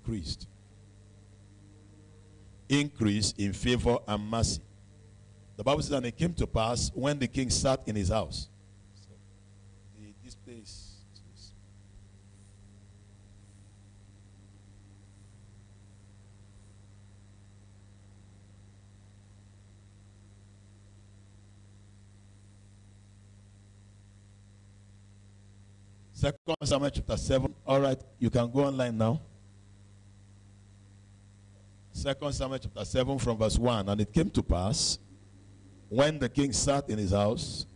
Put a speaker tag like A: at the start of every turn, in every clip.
A: increased. Increase in favor and mercy. The Bible says, and it came to pass when the king sat in his house. So, this place. Second Samuel chapter 7. All right, you can go online now. Second Samuel chapter 7 from verse 1. And it came to pass, when the king sat in his house,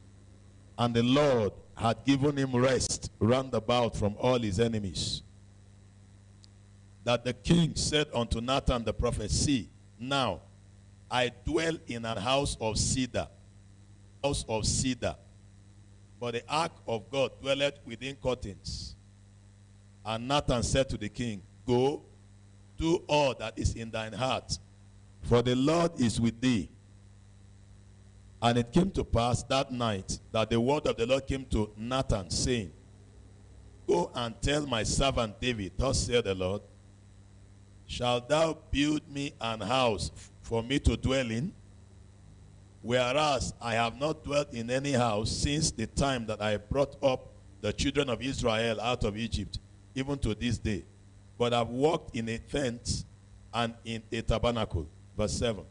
A: and the Lord had given him rest round about from all his enemies, that the king said unto Nathan the prophet, see, now I dwell in an house of cedar, but the ark of God dwelleth within curtains. And Nathan said to the king, go, do all that is in thine heart, for the Lord is with thee. And it came to pass that night that the word of the Lord came to Nathan, saying, go and tell my servant David, thus saith the Lord, shalt thou build me an house for me to dwell in? Whereas I have not dwelt in any house since the time that I brought up the children of Israel out of Egypt, even to this day. But I've walked in a tent and in a tabernacle. Verse 7.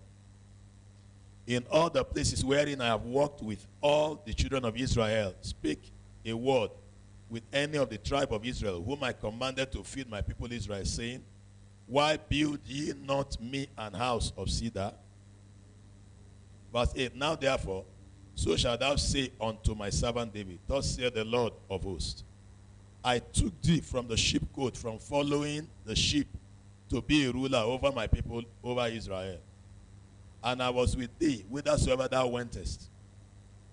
A: In all the places wherein I have walked with all the children of Israel, speak a word with any of the tribe of Israel, whom I commanded to feed my people Israel, saying, why build ye not me an house of cedar? Verse 8, now therefore, so shalt thou say unto my servant David, thus saith the Lord of hosts, I took thee from the sheepcote, from following the sheep, to be a ruler over my people, over Israel. And I was with thee whithersoever thou wentest,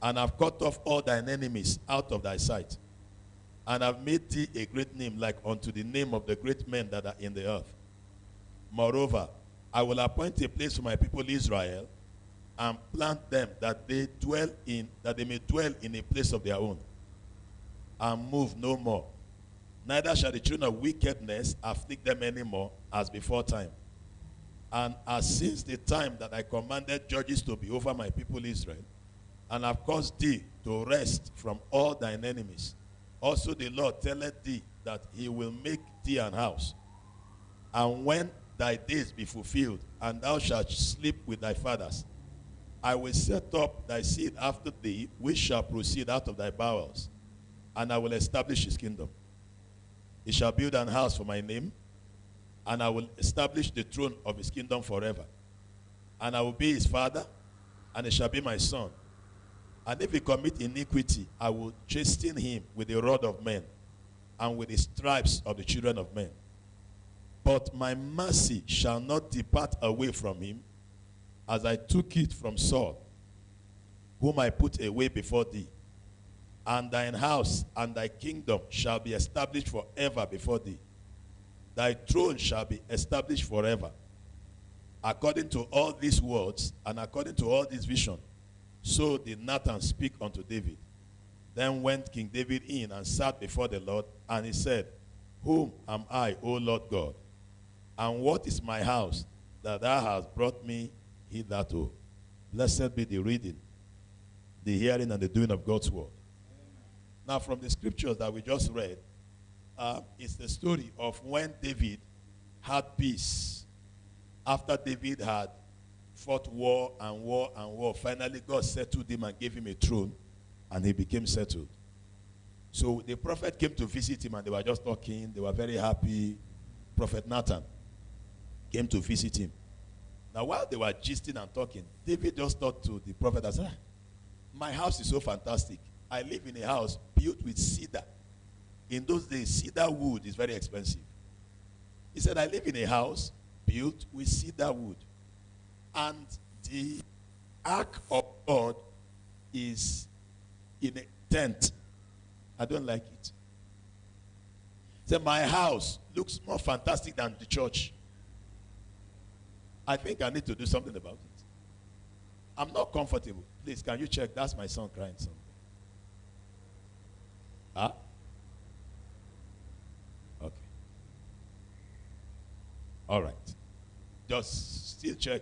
A: and have cut off all thine enemies out of thy sight, and have made thee a great name, like unto the name of the great men that are in the earth. Moreover, I will appoint a place for my people Israel, and plant them that they may dwell in a place of their own, and move no more. Neither shall the children of wickedness afflict them any more, as before time. And as since the time that I commanded judges to be over my people Israel, and have caused thee to rest from all thine enemies, also the Lord telleth thee that he will make thee an house. And when thy days be fulfilled, and thou shalt sleep with thy fathers, I will set up thy seed after thee, which shall proceed out of thy bowels, and I will establish his kingdom. He shall build an house for my name, and I will establish the throne of his kingdom forever. And I will be his father, and he shall be my son. And if he commit iniquity, I will chasten him with the rod of men, and with the stripes of the children of men. But my mercy shall not depart away from him, as I took it from Saul, whom I put away before thee. And thine house and thy kingdom shall be established forever before thee. Thy throne shall be established forever. According to all these words, and according to all this vision, so did Nathan speak unto David. Then went King David in and sat before the Lord, and he said, whom am I, O Lord God? And what is my house that thou hast brought me hitherto? Blessed be the reading, the hearing, and the doing of God's word. Now, from the scriptures that we just read, it's the story of when David had peace. After David had fought war and war and war, finally God settled him and gave him a throne, and he became settled. So the prophet came to visit him, and they were just talking. They were very happy. Prophet Nathan came to visit him. Now, while they were gisting and talking, David just thought to the prophet and said, my house is so fantastic. I live in a house built with cedar. In those days, cedar wood is very expensive. He said, I live in a house built with cedar wood. And the ark of God is in a tent. I don't like it. He said, my house looks more fantastic than the church. I think I need to do something about it. I'm not comfortable. Please, can you check? That's my son crying something. Huh? Okay. All right. Just still check.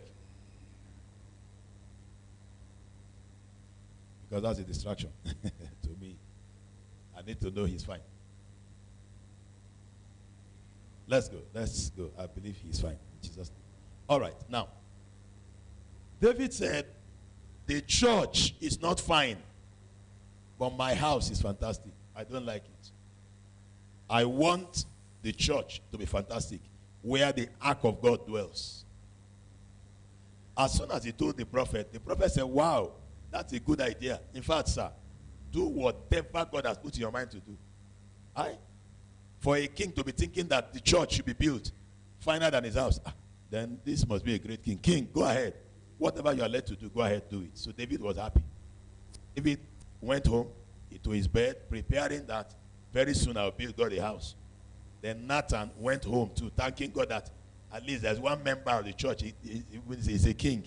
A: Because that's a distraction to me. I need to know he's fine. Let's go. Let's go. I believe he's fine. Jesus. All right. Now, David said, the church is not fine, but my house is fantastic. I don't like it. I want the church to be fantastic, where the ark of God dwells. As soon as he told the prophet said, wow, that's a good idea. In fact, sir, do whatever God has put in your mind to do. For a king to be thinking that the church should be built finer than his house, then this must be a great king. King, go ahead. Whatever you are led to do, go ahead, do it. So David was happy. David went home to his bed, preparing that very soon I'll build God a house. Then Nathan went home to thanking God that at least there's one member of the church. He's a king,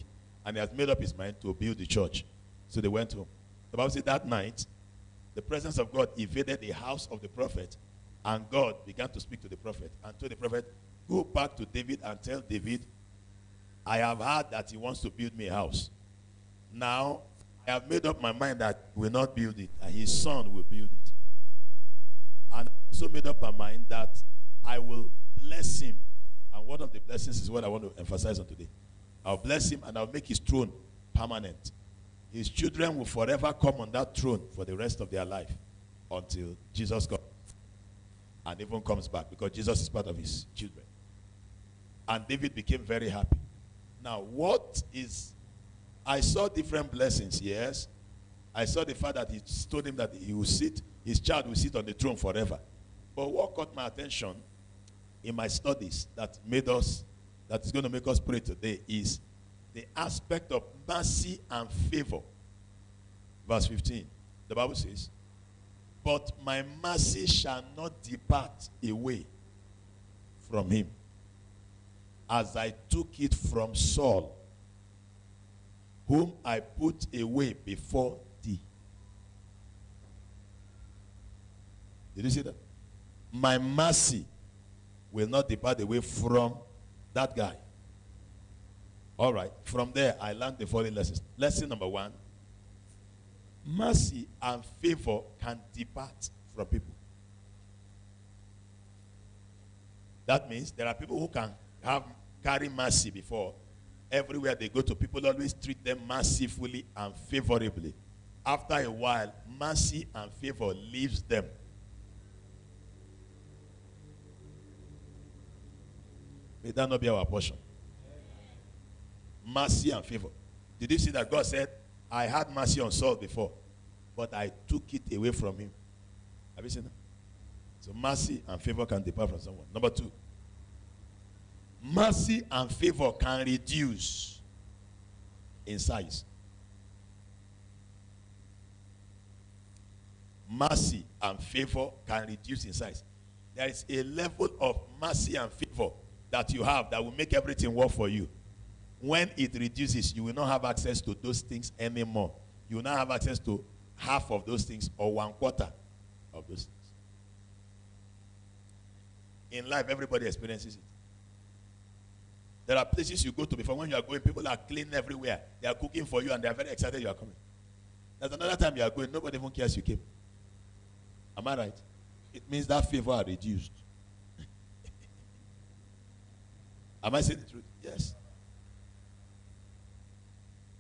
A: and he has made up his mind to build the church. So they went home. The Bible said that night, the presence of God invaded the house of the prophet, and God began to speak to the prophet and told the prophet, go back to David and tell David, I have heard that he wants to build me a house. Now, I have made up my mind that he will not build it, and his son will build it. And I also made up my mind that I will bless him. And one of the blessings is what I want to emphasize on today. I'll bless him and I'll make his throne permanent. His children will forever come on that throne for the rest of their life until Jesus comes and even comes back, because Jesus is part of his children. And David became very happy. Now, I saw different blessings, yes. I saw the fact that he told him that he will sit, his child will sit on the throne forever. But what caught my attention in my studies that is going to make us pray today is the aspect of mercy and favor. Verse 15, the Bible says, but my mercy shall not depart away from him, as I took it from Saul, whom I put away before thee. Did you see that? My mercy will not depart away from that guy. All right. From there, I learned the following lessons. Lesson number 1. Mercy and favor can depart from people. That means there are people who can carry mercy before. Everywhere they go to, people always treat them mercifully and favorably. After a while, mercy and favor leaves them. May that not be our portion. Mercy and favor. Did you see that God said, I had mercy on Saul before, but I took it away from him? Have you seen that? So mercy and favor can depart from someone. Number 2. Mercy and favor can reduce in size. Mercy and favor can reduce in size. There is a level of mercy and favor that you have that will make everything work for you. When it reduces, you will not have access to those things anymore. You will not have access to half of those things or 1/4 of those things. In life, everybody experiences it. There are places you go to before. When you are going, people are clean everywhere. They are cooking for you and they are very excited you are coming. There's another time you are going, nobody even cares you came. Am I right? It means that favor are reduced. Am I saying the truth? Yes.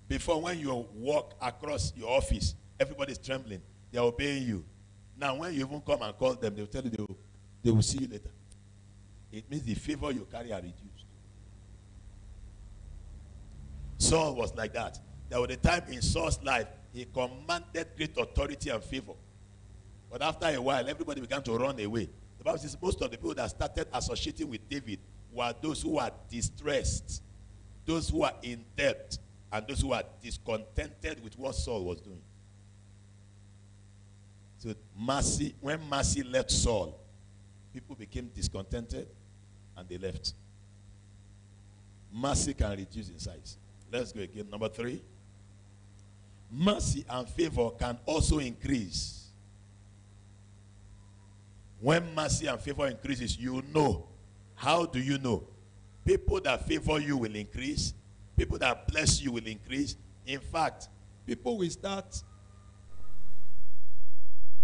A: Before, when you walk across your office, everybody's trembling. They are obeying you. Now, when you even come and call them, they will tell you they will see you later. It means the favor you carry are reduced. Saul was like that. There was a time in Saul's life, he commanded great authority and favor. But after a while, everybody began to run away. The Bible says most of the people that started associating with David were those who were distressed, those who are in debt, and those who are discontented with what Saul was doing. So mercy, when mercy left Saul, people became discontented and they left. Mercy can reduce in size. Let's go again. Number 3. Mercy and favor can also increase. When mercy and favor increases, you know. How do you know? People that favor you will increase. People that bless you will increase. In fact, people will start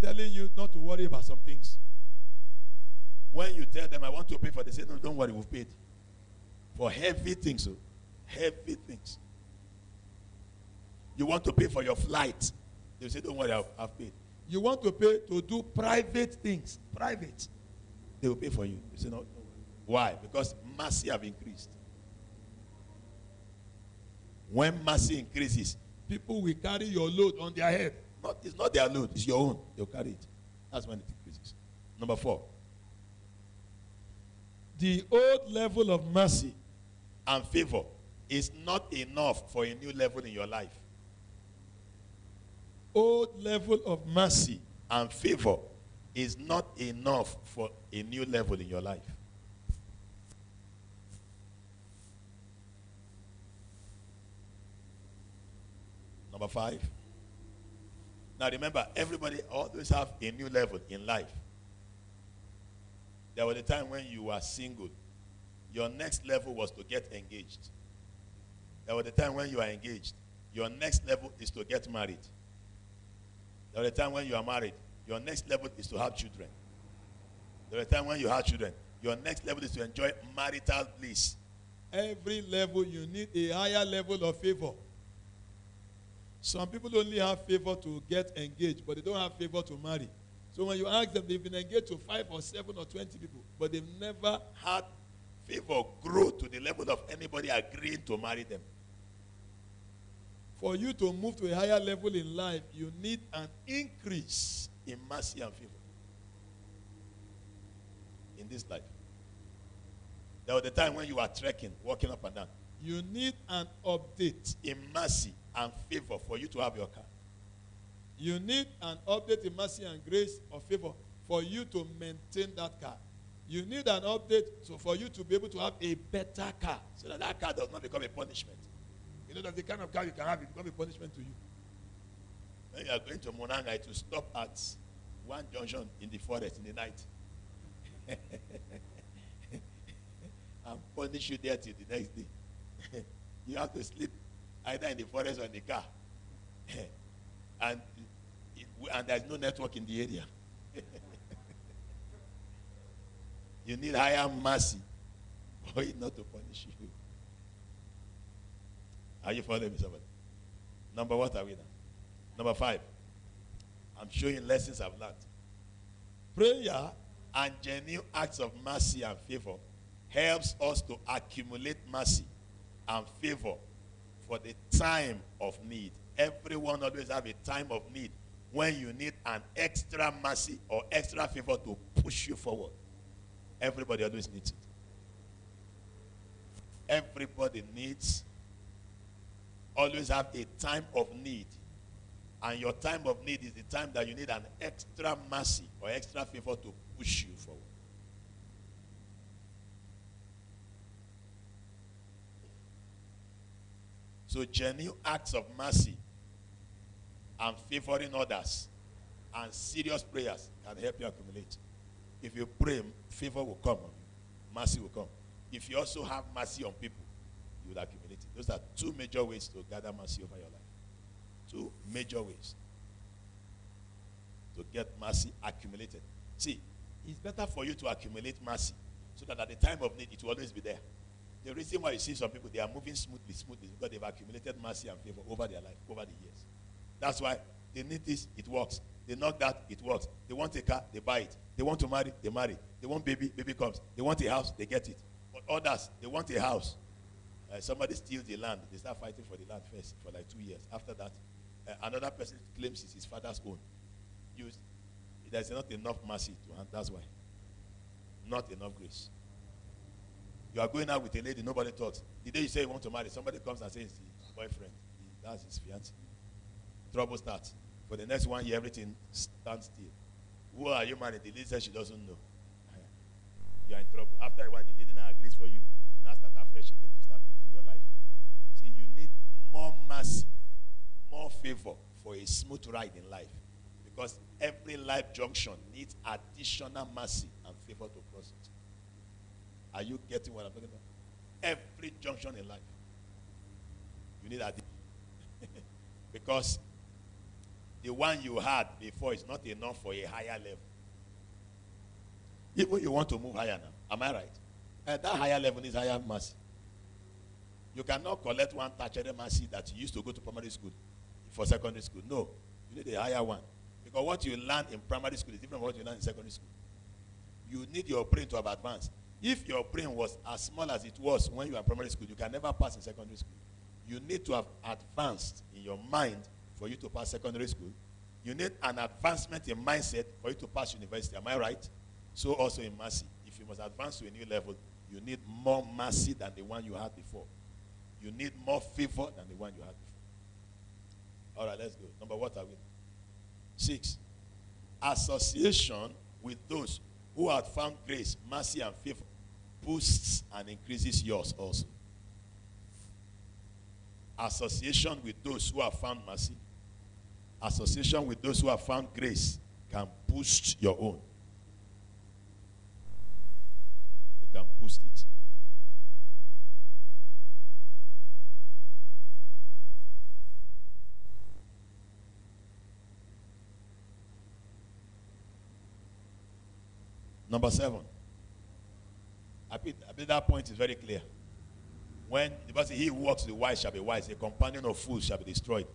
A: telling you not to worry about some things. When you tell them, I want to pay for this, they say, no, don't worry, we've paid. For heavy things, oh, heavy things. You want to pay for your flight. They say, don't worry, I've paid. You want to pay to do private things. Private. They will pay for you. You say, no, no. Why? Because mercy have increased. When mercy increases, people will carry your load on their head. It's not their load, it's your own. They'll carry it. That's when it increases. Number 4. The old level of mercy and favor is not enough for a new level in your life. Old level of mercy and favor is not enough for a new level in your life. Number 5. Now remember, everybody always have a new level in life. There was a time when you were single. Your next level was to get engaged. There was a time when you are engaged. Your next level is to get married. There was a time when you are married. Your next level is to have children. There was a time when you have children. Your next level is to enjoy marital bliss. Every level you need a higher level of favor. Some people only have favor to get engaged, but they don't have favor to marry. So when you ask them, they've been engaged to 5 or 7 or 20 people, but they've never had favor grow to the level of anybody agreeing to marry them. For you to move to a higher level in life, you need an increase in mercy and favor in this life. There was a time when you were trekking, walking up and down. You need an update in mercy and favor for you to have your car. You need an update in mercy and grace or favor for you to maintain that car. You need an update so for you to be able to have a better car, so that that car does not become a punishment. You know that the kind of car you can have will become a punishment to you. When you are going to Monanga, to stop at one junction in the forest in the night and punish you there till the next day. You have to sleep either in the forest or in the car. And there's no network in the area. You need higher mercy for it not to punish you. Are you following me, somebody? Number what are we now? Number 5. I'm showing lessons I've learned. Prayer and genuine acts of mercy and favor helps us to accumulate mercy and favor for the time of need. Everyone always have a time of need when you need an extra mercy or extra favor to push you forward. Everybody always needs it. Everybody needs, always have a time of need. And your time of need is the time that you need an extra mercy or extra favor to push you forward. So genuine acts of mercy and favoring others and serious prayers can help you accumulate. If you pray, favor will come on you. Mercy will come. If you also have mercy on people, you will accumulate it. Those are 2 major ways to gather mercy over your life. 2 major ways to get mercy accumulated. See, it's better for you to accumulate mercy so that at the time of need, it will always be there. The reason why you see some people, they are moving smoothly is because they've accumulated mercy and favor over their life, over the years. That's why they need this, it works. They knock that, it works. They want a car, they buy it. They want to marry, they marry. They want baby, baby comes. They want a house, they get it. But others, they want a house. Somebody steals the land. They start fighting for the land first for like 2 years. After that, another person claims it's his father's own. There's not enough mercy to hand. That's why. Not enough grace. You are going out with a lady, nobody talks. The day you say you want to marry, somebody comes and says it's his boyfriend. That's his fiancé. Trouble starts. For the next 1 year, everything stands still. Who are you married? The lady says she doesn't know. You are in trouble. After a while, the lady now agrees for you. You now start afresh again to start picking your life. See, you need more mercy, more favor for a smooth ride in life. Because every life junction needs additional mercy and favor to cross it. Are you getting what I'm talking about? Every junction in life, you need addition. Because the one you had before is not enough for a higher level. Even you want to move higher now, am I right? That higher level is higher mercy. You cannot collect one tertiary mercy that you used to go to primary school for secondary school. No, you need a higher one. Because what you learn in primary school is different from what you learn in secondary school. You need your brain to have advanced. If your brain was as small as it was when you were in primary school, you can never pass in secondary school. You need to have advanced in your mind for you to pass secondary school. You need an advancement in mindset for you to pass university. Am I right? So also in mercy. If you must advance to a new level, you need more mercy than the one you had before. You need more favor than the one you had before. All right, let's go. Number what are we? 6. Association with those who have found grace, mercy, and favor boosts and increases yours also. Association with those who have found mercy, association with those who have found grace can boost your own. It can boost it. Number 7. I think that point is very clear. When the Bible says, he who walks with the wise shall be wise, a companion of fools shall be destroyed.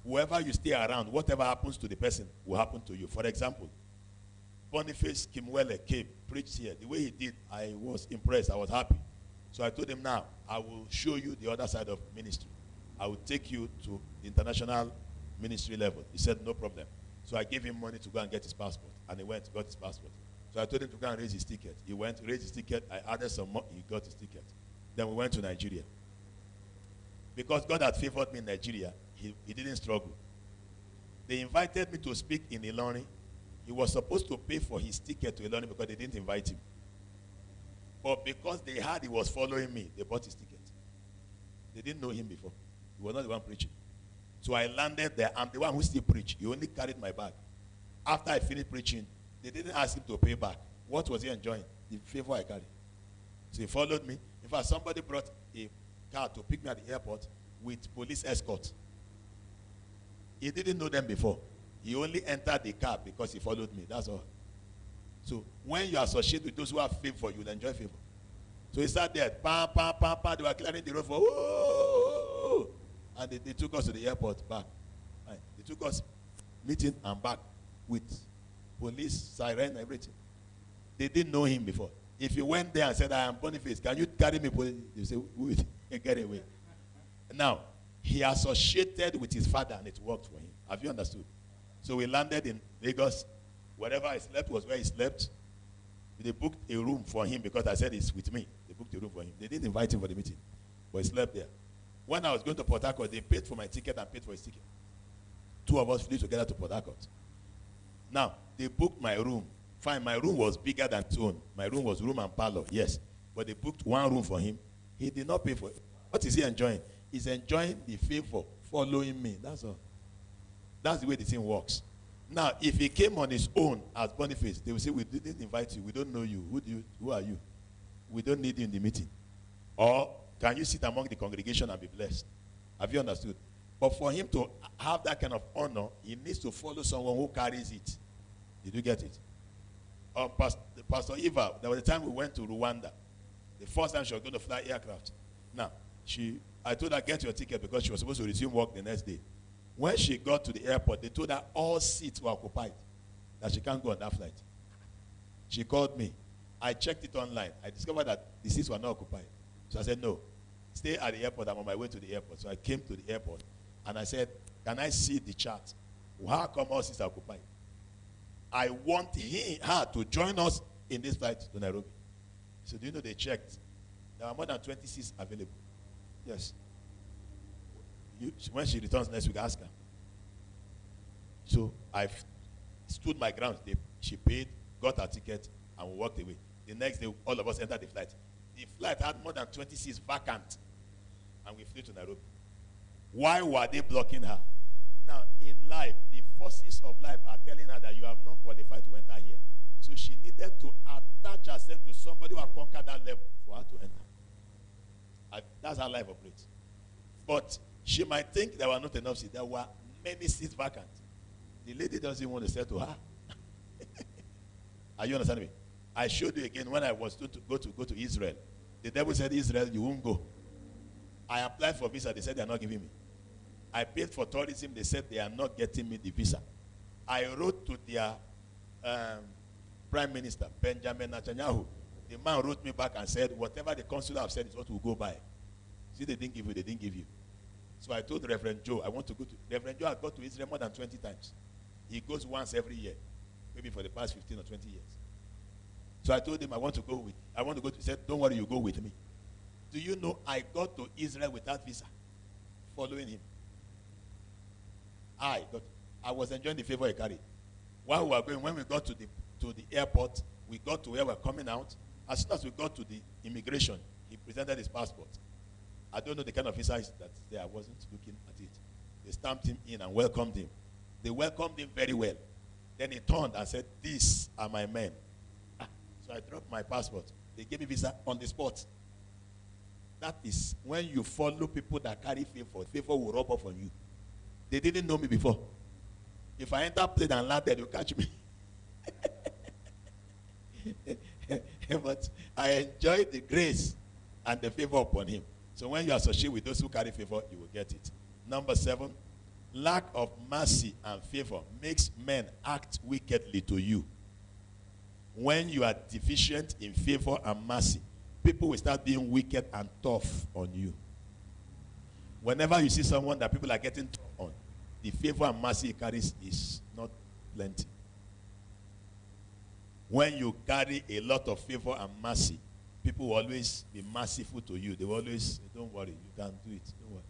A: Whoever you stay around, whatever happens to the person will happen to you. For example, Boniface Kimwele came, preached here. The way he did, I was impressed. I was happy. So I told him, now, I will show you the other side of ministry. I will take you to the international ministry level. He said, no problem. So I gave him money to go and get his passport. And he went, got his passport. So I told him to go and raise his ticket. He went, raised his ticket. I added some more. He got his ticket. Then we went to Nigeria. Because God had favored me in Nigeria, he didn't struggle. They invited me to speak in Ilorin. He was supposed to pay for his ticket to Ilorin because they didn't invite him. But because they heard he was following me, they bought his ticket. They didn't know him before. He was not the one preaching. So I landed there. I'm the one who still preached. He only carried my bag. After I finished preaching, they didn't ask him to pay back. What was he enjoying? The favor I carried. So he followed me. In fact, somebody brought a car to pick me at the airport with police escort. He didn't know them before. He only entered the car because he followed me. That's all. So when you associate with those who have favor, you'll enjoy favor. So he sat there. Pam, pam, pam, pam. They were clearing the road for, whoa! And they took us to the airport back. Right. They took us meeting and back with police, siren, everything. They didn't know him before. If you went there and said, I am Boniface, can you carry me? They say, wait, get away. Now, he associated with his father and it worked for him. Have you understood? So we landed in Lagos. Wherever I slept was where he slept. They booked a room for him because I said it's with me. They booked a room for him. They didn't invite him for the meeting, but he slept there. When I was going to Port Harcourt, they paid for my ticket and paid for his ticket. 2 of us flew together to Port Harcourt. Now, they booked my room. Fine, my room was bigger than his own. My room was room and parlor, yes. But they booked one room for him. He did not pay for it. What is he enjoying? He's enjoying the favor following me. That's all. That's the way the thing works. Now, if he came on his own as Boniface, they will say, we didn't invite you. We don't know you. Who are you? We don't need you in the meeting. Or can you sit among the congregation and be blessed? Have you understood? But for him to have that kind of honor, he needs to follow someone who carries it. Did you get it? Pastor Eva, there was a time we went to Rwanda. The first time she was going to fly aircraft. Now, I told her, get your ticket because she was supposed to resume work the next day. When she got to the airport, they told her all seats were occupied, that she can't go on that flight. She called me. I checked it online. I discovered that the seats were not occupied. So I said, no, stay at the airport. I'm on my way to the airport. So I came to the airport, and I said, can I see the chart? How come all seats are occupied? I want her to join us in this flight to Nairobi. So do you know they checked? There are more than 20 seats available. Yes. When she returns next week, ask her. So I stood my ground. She paid, got her ticket, and we walked away. The next day, all of us entered the flight. The flight had more than 20 seats vacant, and we flew to Nairobi. Why were they blocking her? Now, in life, the forces of life are telling her that you have not qualified to enter here. So she needed to attach herself to somebody who have conquered that level for her to enter. That's how life operates. But she might think there were not enough seats. There were many seats vacant. The lady doesn't want to say to her. Are you understanding me? I showed you again when I was to go to Israel. The devil said, Israel, you won't go. I applied for visa. They said they are not giving me. I paid for tourism. They said they are not getting me the visa. I wrote to their Prime Minister, Benjamin Netanyahu. The man wrote me back and said, whatever the consular have said is what we'll go by. See, they didn't give you, they didn't give you. So I told Reverend Joe, I want to go to, Reverend Joe has gone to Israel more than 20 times. He goes once every year, maybe for the past 15 or 20 years. So I told him, I want to go. He said, don't worry, you go with me. Do you know I got to Israel without visa, following him? I was enjoying the favor he carried. While we were going, when we got to the airport, we got to where we were coming out. As soon as we got to the immigration, he presented his passport. I don't know the kind of visa that's there. I wasn't looking at it. They stamped him in and welcomed him. They welcomed him very well. Then he turned and said, these are my men. So I dropped my passport. They gave me visa on the spot. That is when you follow people that carry favor, favor will rub off on you. They didn't know me before. If I enter plane and landed, they'll catch me. But I enjoyed the grace and the favor upon him. So when you associate with those who carry favor, you will get it. Number 7, lack of mercy and favor makes men act wickedly to you. When you are deficient in favor and mercy, people will start being wicked and tough on you. Whenever you see someone that people are getting tough on, the favor and mercy he carries is not plenty. When you carry a lot of favor and mercy, people will always be merciful to you. They will always say, don't worry, you can do it. Don't worry.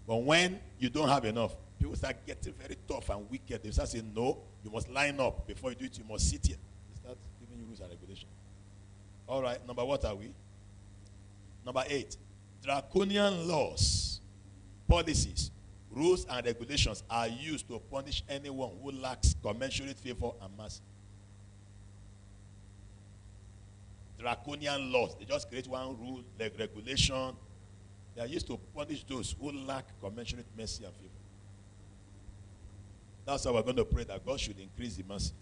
A: But when you don't have enough, people start getting very tough and wicked. They start saying, no, you must line up. Before you do it, you must sit here. They start giving you rules and regulations. All right, number what are we? Number 8, draconian laws, policies, rules and regulations are used to punish anyone who lacks commensurate favor and mercy. Draconian laws. They just create one rule, like regulation. They are used to punish those who lack commensurate mercy and favor. That's how we're going to pray, that God should increase the mercy.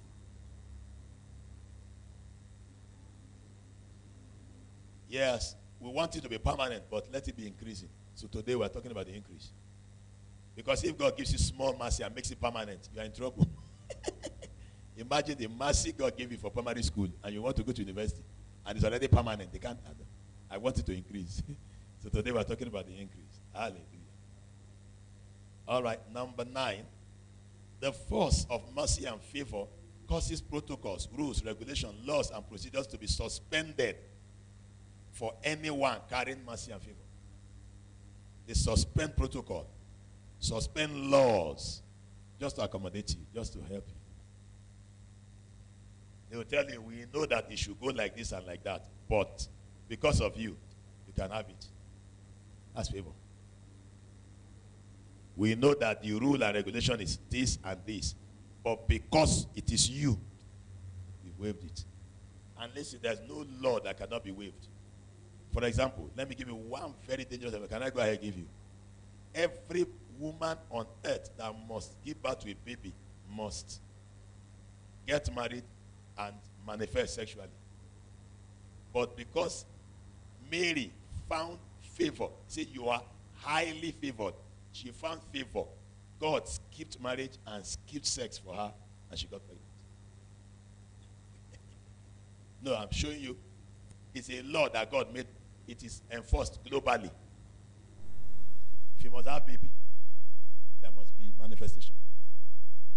A: Yes, we want it to be permanent, but let it be increasing. So today we're talking about the increase. Because if God gives you small mercy and makes it permanent, you are in trouble. Imagine the mercy God gave you for primary school and you want to go to university and it's already permanent. They can't add. I want it to increase. So today we're talking about the increase. Hallelujah. All right, number 9. The force of mercy and favor causes protocols, rules, regulations, laws, and procedures to be suspended for anyone carrying mercy and favor. They suspend protocol, suspend laws, just to accommodate you, just to help you. They will tell you, we know that it should go like this and like that, but because of you, you can have it. That's favor. We know that the rule and regulation is this and this, but because it is you, we waived it. And listen, there's no law that cannot be waived. For example, let me give you one very dangerous example. Can I go ahead and give you? Every woman on earth that must give birth to a baby must get married and manifest sexually. But because Mary found favor, say you are highly favored, she found favor, God skipped marriage and skipped sex for her, and she got pregnant. No, I'm showing you. It's a law that God made. It is enforced globally. If you must have baby, there must be manifestation.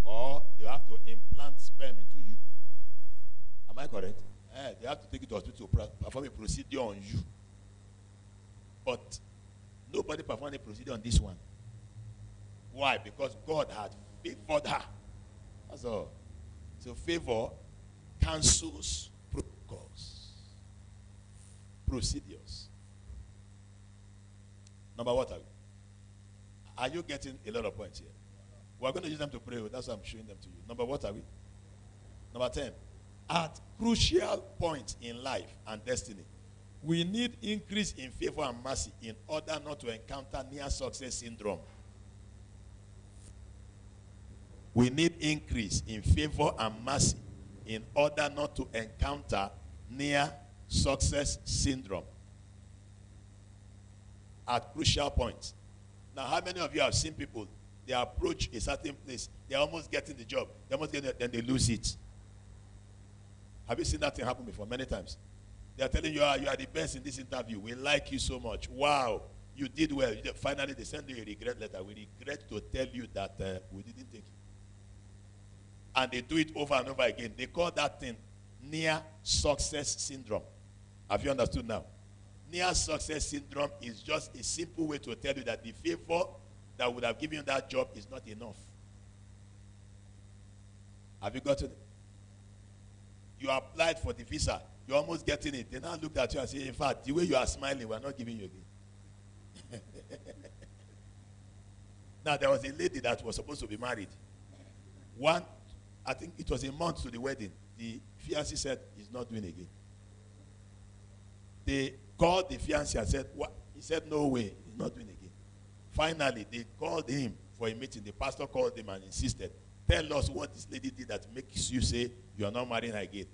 A: Or you have to implant sperm into you. Am I correct? They have to take it to hospital to perform a procedure on you. But nobody performed a procedure on this one. Why? Because God had favored her. That's all. So favor cancels protocols, procedures. Number what are we? Are you getting a lot of points here? We're going to use them to pray. That's why I'm showing them to you. Number what are we? Number 10. At crucial points in life and destiny, We need increase in favor and mercy in order not to encounter near success syndrome. We need increase in favor and mercy in order not to encounter near success syndrome at crucial points. Now, how many of you have seen people, they approach a certain place, they're almost getting the job, they almost get it, then they lose it? Have you seen that thing happen before? Many times. They are telling you, you are the best in this interview. We like you so much. Wow, you did well. Finally, they send you a regret letter. We regret to tell you that we didn't take you. And they do it over and over again. They call that thing near success syndrome. Have you understood now? Near success syndrome is just a simple way to tell you that the favor that would have given you that job is not enough. Have you got it? You applied for the visa. You're almost getting it. They now look at you and say, in fact, the way you are smiling, we're not giving you again. Now, there was a lady that was supposed to be married. I think it was a month to the wedding. The fiancé said, he's not doing again. They called the fiancé and said, what? He said, no way, he's not doing again. Finally, they called him for a meeting. The pastor called him and insisted, tell us what this lady did that makes you say you are not marrying her again.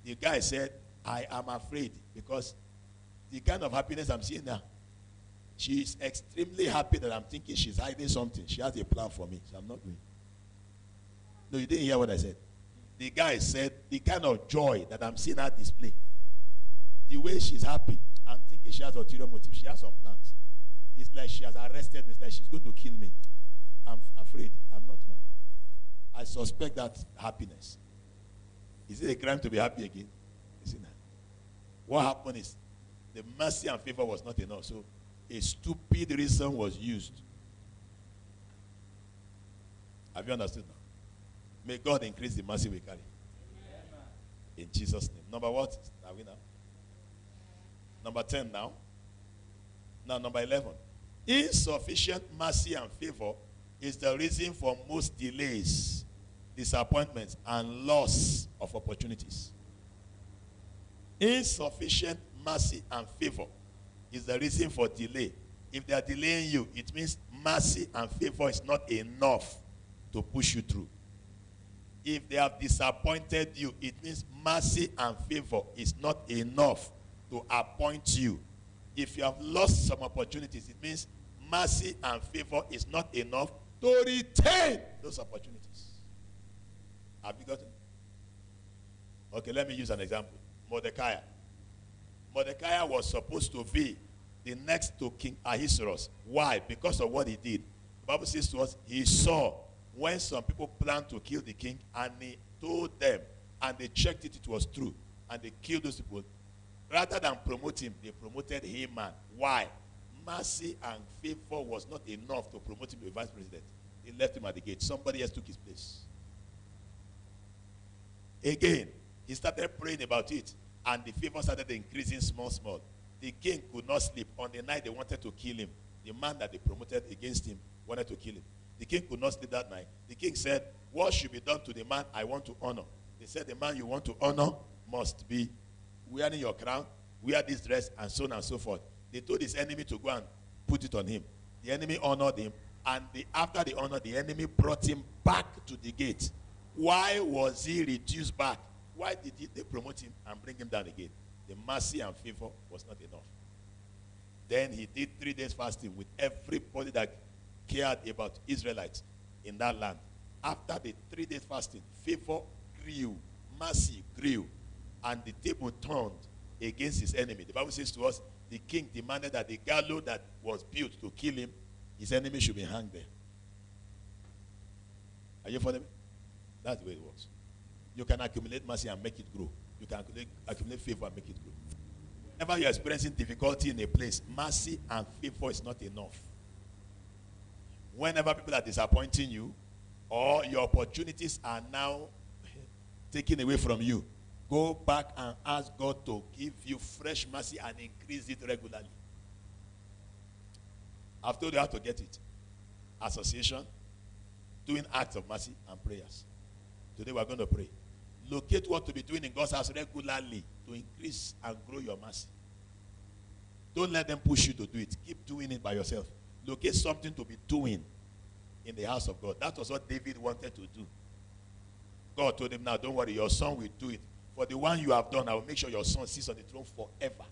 A: The guy said, I am afraid because the kind of happiness I'm seeing now, she is extremely happy that I'm thinking she's hiding something. She has a plan for me, so I'm not doing. No, you didn't hear what I said. The guy said, the kind of joy that I'm seeing her display, the way she's happy, I'm thinking she has ulterior motive. She has some plans. It's like she has arrested me. It's like she's going to kill me. I'm afraid. I'm not married. I suspect that happiness. Is it a crime to be happy again? Is it not? What happened is the mercy and favor was not enough. So a stupid reason was used. Have you understood now? May God increase the mercy we carry. Amen. In Jesus' name. Number what? Are we now? Number 10 now. Now number 11. Insufficient mercy and favor is the reason for most delays, disappointments, and loss of opportunities. Insufficient mercy and favor is the reason for delay. If they are delaying you, it means mercy and favor is not enough to push you through. If they have disappointed you, it means mercy and favor is not enough to appoint you. If you have lost some opportunities, it means mercy and favor is not enough to retain those opportunities. Have you gotten it? Okay, let me use an example. Mordecai. Mordecai was supposed to be the next to King Ahasuerus. Why? Because of what he did. The Bible says to us, he saw when some people planned to kill the king, and he told them, and they checked it, it was true, and they killed those people. Rather than promote him, they promoted Haman. Why? Mercy and favor was not enough to promote him to vice president. They left him at the gate. Somebody else took his place. Again, he started praying about it, and the favor started increasing small. The king could not sleep. On the night they wanted to kill him, the man that they promoted against him wanted to kill him. The king could not sleep that night. The king said, what should be done to the man I want to honor? They said, the man you want to honor must be wearing your crown, wear this dress, and so on and so forth. They told his enemy to go and put it on him. The enemy honored him, and after the honor, the enemy brought him back to the gate. Why was he reduced back? Why did they promote him and bring him down again? The mercy and favor was not enough. Then he did 3 days fasting with everybody that cared about Israelites in that land. After the 3 days fasting, favor grew, mercy grew, and the table turned against his enemy. The Bible says to us, the king demanded that the gallows that was built to kill him, his enemy should be hanged there. Are you following me? That's the way it works. You can accumulate mercy and make it grow. You can accumulate favor and make it grow. Whenever you're experiencing difficulty in a place, mercy and favor is not enough. Whenever people are disappointing you, or your opportunities are now taken away from you, go back and ask God to give you fresh mercy and increase it regularly. I've told you how to get it. Association, doing acts of mercy and prayers. Today we're going to pray. Locate what to be doing in God's house regularly to increase and grow your mercy. Don't let them push you to do it. Keep doing it by yourself. Locate something to be doing in the house of God. That was what David wanted to do. God told him, now don't worry, your son will do it. For the one you have done, I will make sure your son sits on the throne forever.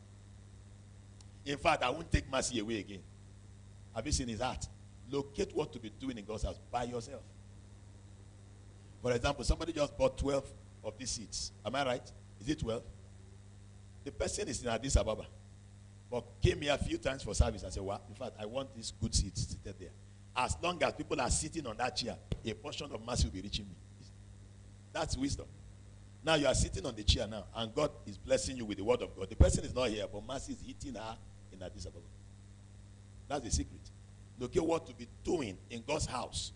A: In fact, I won't take mercy away again. Have you seen his heart? Locate what to be doing in God's house by yourself. For example, somebody just bought 12 of these seats. Am I right? Is it 12? The person is in Addis Ababa, but came here a few times for service. I said, well, in fact, I want these good seats seated there. As long as people are sitting on that chair, a portion of mercy will be reaching me. That's wisdom. Now you are sitting on the chair now, and God is blessing you with the word of God. The person is not here, but mercy is hitting her in Addis Ababa. That's the secret. Look at what to be doing in God's house.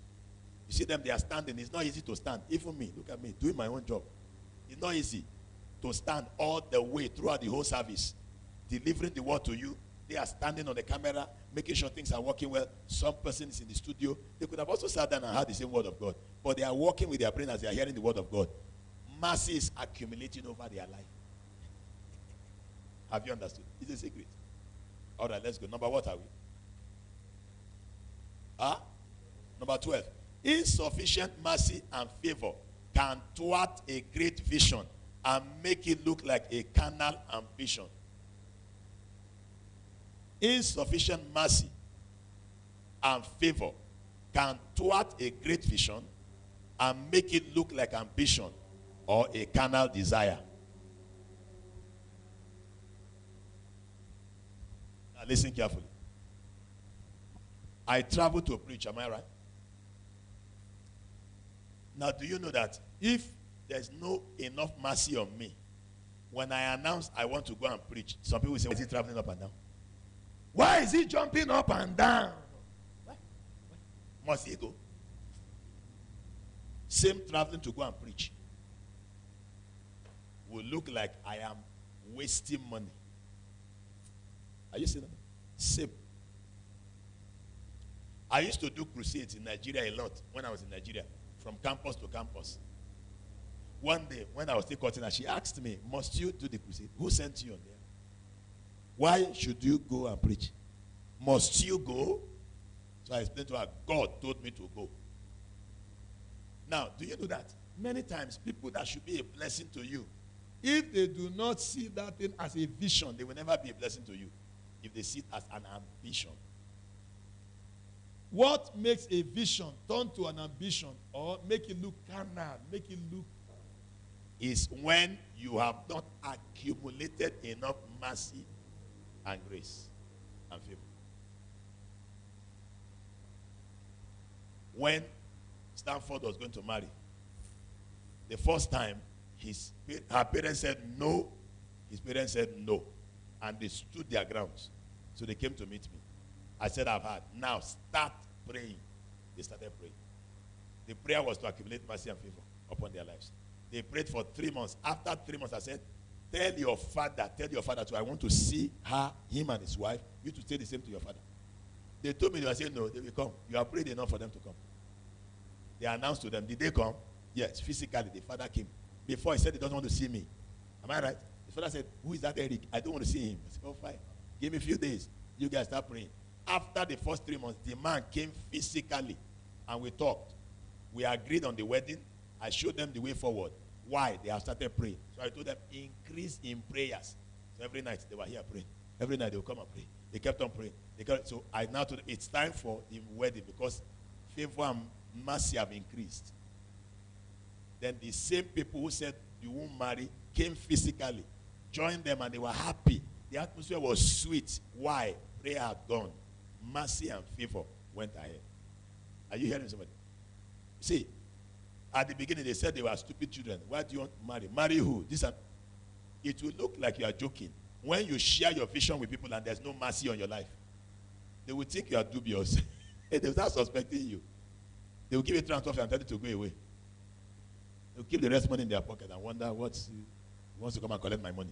A: You see them, they are standing. It's not easy to stand. Even me, look at me, doing my own job. It's not easy to stand all the way throughout the whole service, delivering the word to you. They are standing on the camera, making sure things are working well. Some person is in the studio. They could have also sat down and heard the same word of God. But they are working with their brain as they are hearing the word of God. Mercy is accumulating over their life. Have you understood? It's a secret. All right, let's go. Number what are we? Number 12. Insufficient mercy and favor can thwart a great vision and make it look like a carnal ambition. Insufficient mercy and favor can thwart a great vision and make it look like ambition or a carnal desire. Now listen carefully. I travel to preach, am I right? Now do you know that if there's no enough mercy on me, when I announce I want to go and preach, some people will say, why is he traveling up and down? Why is he jumping up and down? Why? Must he go? Same traveling to go and preach will look like I am wasting money. Are you seeing that? Same. I used to do crusades in Nigeria a lot when I was in Nigeria, from campus to campus. One day, when I was still cutting her, she asked me, must you do the crusade? Who sent you on there? Why should you go and preach? Must you go? So I explained to her, God told me to go. Now, do you know that? Many times, people that should be a blessing to you, if they do not see that thing as a vision, they will never be a blessing to you. If they see it as an ambition. What makes a vision turn to an ambition or make it look carnal, make it look, is when you have not accumulated enough mercy and grace and favor. When Stanford was going to marry, the first time her parents said no, his parents said no, and they stood their grounds. So they came to meet me. I said, I've heard. Now start praying. They started praying. The prayer was to accumulate mercy and favor upon their lives. They prayed for 3 months. After 3 months, I said, tell your father too, I want to see him and his wife. You to say the same to your father. They told me, they were saying, no, they will come. You have prayed enough for them to come. They announced to them, did they come? Yes, physically, the father came. Before he said he doesn't want to see me. Am I right? The father said, who is that Eric? I don't want to see him. I said, oh, fine. Give me a few days. You guys start praying. After the first 3 months, the man came physically and we talked. We agreed on the wedding. I showed them the way forward. Why? They have started praying. So I told them, increase in prayers. So every night they were here praying. Every night they would come and pray. They kept on praying. So I now told them, it's time for the wedding because favor and mercy have increased. Then the same people who said you won't marry came physically, joined them, and they were happy. The atmosphere was sweet. Why? Prayer had gone. Mercy and favor went ahead. Are you hearing somebody? See, at the beginning they said they were stupid children. Why do you want to marry? Marry who? It will look like you are joking. When you share your vision with people and there's no mercy on your life, they will think you are dubious. They will start suspecting you. They will give you a transfer and tell you to go away. They will keep the rest money in their pocket and wonder who wants to come and collect my money.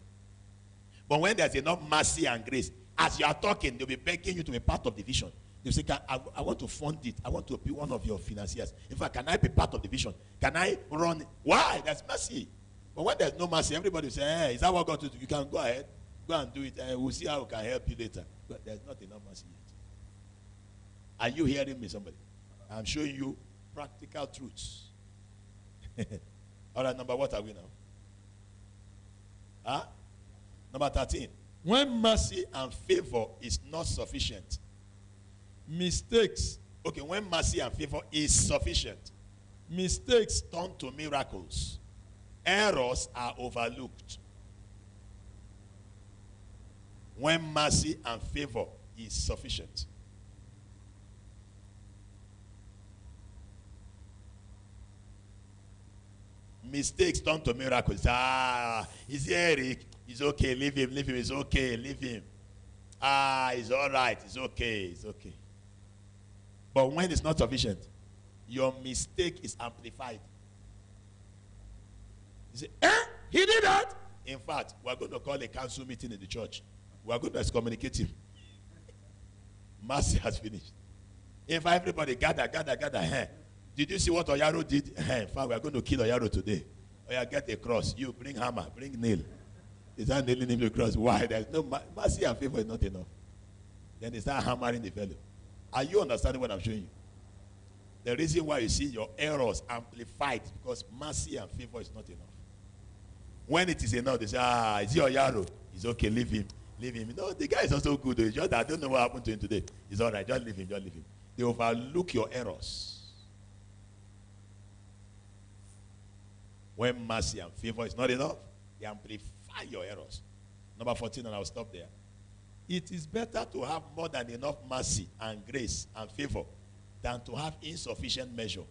A: But when there's enough mercy and grace, as you are talking, they'll be begging you to be part of the vision. They'll say, I want to fund it. I want to be one of your financiers. In fact, can I be part of the vision? Can I run it? Why? There's mercy. But when there's no mercy, everybody will say, hey, is that what God to do? You can go ahead. go and do it, and we'll see how we can help you later. But there's not enough mercy yet. Are you hearing me, somebody? I'm showing you practical truths. All right, what are we now? Huh? Number 13. When mercy and favor is not sufficient, mistakes. Okay, when mercy and favor is sufficient, mistakes turn to miracles. Errors are overlooked. When mercy and favor is sufficient. Mistakes turn to miracles. Is he Eric? It's okay, leave him, it's okay, leave him. It's all right, it's okay. But when it's not sufficient, your mistake is amplified. You say, he did that? In fact, we're going to call a council meeting in the church. We're going to excommunicate him. Mercy has finished. In fact, everybody gather. Did you see what Oyaro did? In fact, we're going to kill Oyaro today. Oya, get a cross. You bring hammer, bring nail. Is that nailing him to the cross? Why? There's no mercy and favor is not enough. Then they start hammering the fellow. Are you understanding what I'm showing you? The reason why you see your errors amplified because mercy and favor is not enough. When it is enough, they say, is he Oyaro? It's okay, leave him. No, the guy is also good. It's just I don't know what happened to him today. It's all right, just leave him. They overlook your errors. When mercy and favor is not enough, they amplify your errors. Number 14, and I'll stop there. It is better to have more than enough mercy and grace and favor than to have insufficient measure.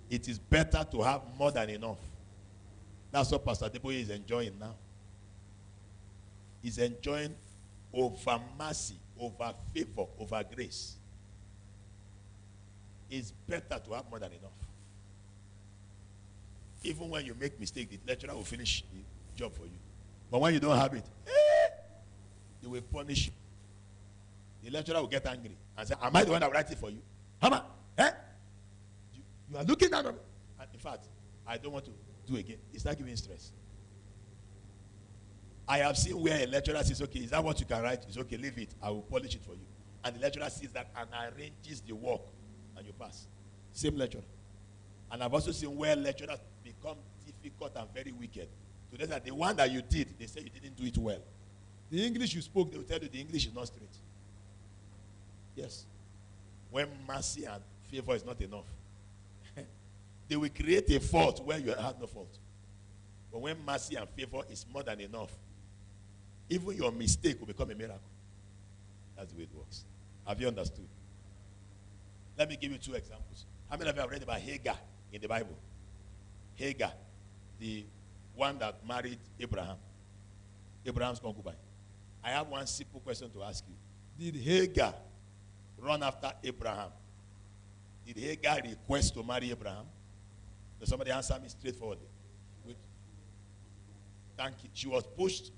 A: It is better to have more than enough. That's what Pastor Deboye is enjoying now. He's enjoying over mercy, over favor, over grace. It's better to have more than enough. Even when you make mistake, the lecturer will finish the job for you. But when you don't have it, they will punish you. The lecturer will get angry and say, am I the one that writes it for you? Hammer, you are looking at me. And in fact, I don't want to do again. It's not giving stress. I have seen where a lecturer says, okay, is that what you can write? It's okay, leave it. I will polish it for you. And the lecturer sees that and arranges the work and you pass. Same lecturer. And I've also seen where lecturers become difficult and very wicked. So that the one that you did, they say you didn't do it well. The English you spoke, they will tell you the English is not straight. Yes. When mercy and favor is not enough, they will create a fault where you have no fault. But when mercy and favor is more than enough, even your mistake will become a miracle. That's the way it works. Have you understood? Let me give you 2 examples. How many of you have read about Hagar in the Bible? Hagar, the one that married Abraham. Abraham's concubine. I have one simple question to ask you. Did Hagar run after Abraham? Did Hagar request to marry Abraham? Does somebody answer me straightforwardly? Wait. Thank you. She was pushed.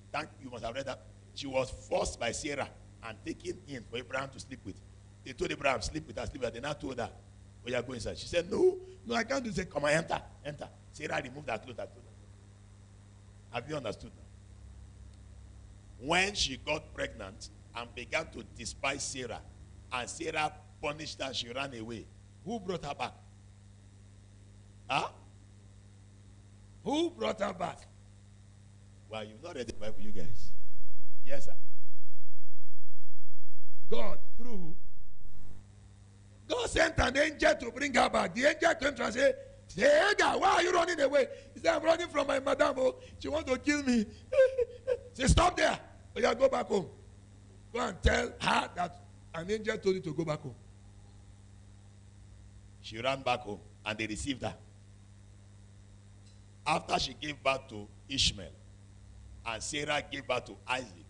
A: You must have read that. She was forced by Sarah and taken in for Abraham to sleep with. They told Abraham, sleep with her, sleep with her. They now told her, oh, you are going inside. She said, no, I can't do it. Say, come on, enter. Sarah removed her clothes. Have you understood now? When she got pregnant and began to despise Sarah, and Sarah punished her, she ran away. Who brought her back? Who brought her back? Well, you've not read the Bible, you guys. Yes, sir. God, through. God sent an angel to bring her back. The angel came to her and said, Hagar, why are you running away? He said, I'm running from my madam. Oh, she wants to kill me. Say, stop there. Oh, yeah, go back home. Go and tell her that an angel told you to go back home. She ran back home and they received her. After she gave birth to Ishmael, and Sarah gave birth to Isaac,